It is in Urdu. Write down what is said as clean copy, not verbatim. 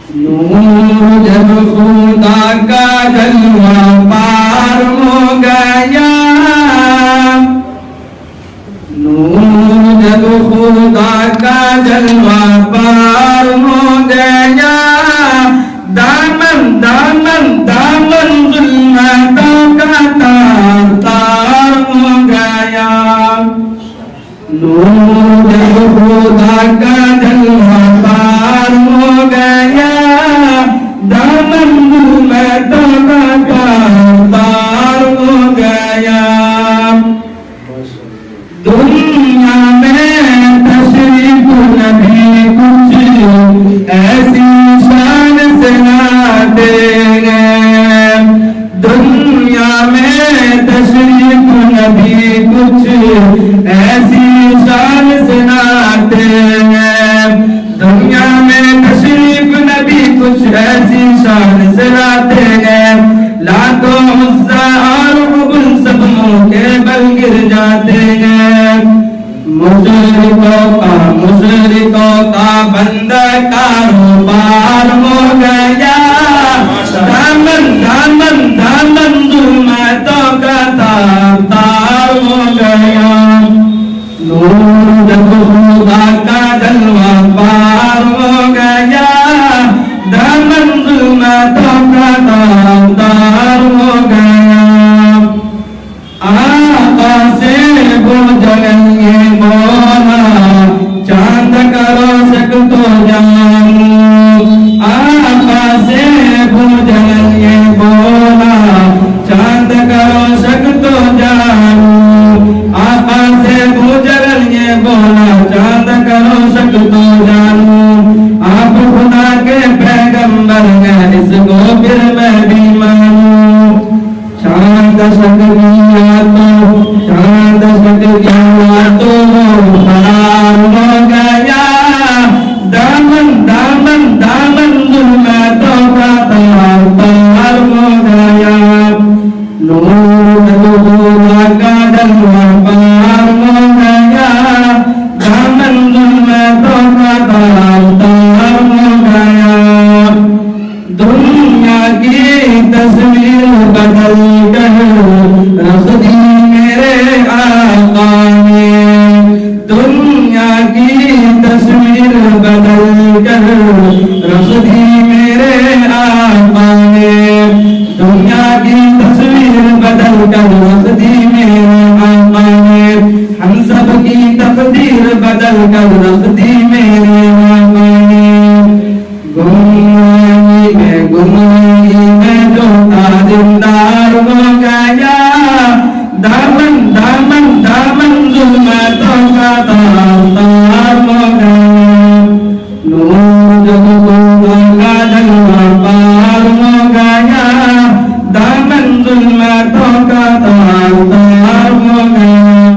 نور جب خدا کا جلوہ پار ہو گیا، نور جب خدا کا جلوہ پار ہو گیا، دامن دامن دامن ظلمتوں کا تار تار ہو گیا، نور جب خدا کا جلوہ پار ہو گیا، دامن ظلمتوں کا تار تار ہو گیا، دنیا میں تشریف نبی کچھ ایسی شان سے لاتے ہیں، دنیا میں تشریف نبی کچھ ایسی شان سے لاتے ہیں، دنیا میں تشریف نبی کچھ ایسی شان سے لاتے ہیں، لاتوں عزا اور حبل سب منہ کے بل گر جاتے ہیں، مشرکوں کا بند کاروبار ہو گیا، دامن دامن دامن ظلمتوں کا تار تار ہو گیا، نور جب خدا کا جلوہ پار ہو گیا، دامن ظلمتوں کا تار تار ہو گیا، آقا سے بجھل یہ بولا چاند کا روشک تو جانوں، آقا سے بجھل یہ بولا چاند کا روشک تو جانوں، آقا سے بجھل یہ بولا چاند کا روشک تو جانوں، آپ خدا کے پیغمبر ہیں اس کو پھر میں بھی مانوں، چاند شکریہ تو چاند شکریہ تو فرار ہو گیا، دامن دامن دامن ظلمتوں کا تار تار ہو گیا، نور جب خدا کا جلوہ پار ہو گیا، دامن ظلمتوں کا تار تار ہو گیا، دنیا کی تصویر بدل کر رکھ دی میرے آقا نے، دنیا کی تصویر بدل کر رکھ دی میرے آقا نے، دنیا کی تصویر بدل کر رکھ دی میرے آقا نے، ہم سب کی تقدیر بدل کر رکھ دی میرے آقا نے، گمراہی میں جو تاجدار ہو گیا، دامن دامن دامن ظلمتوں کا تار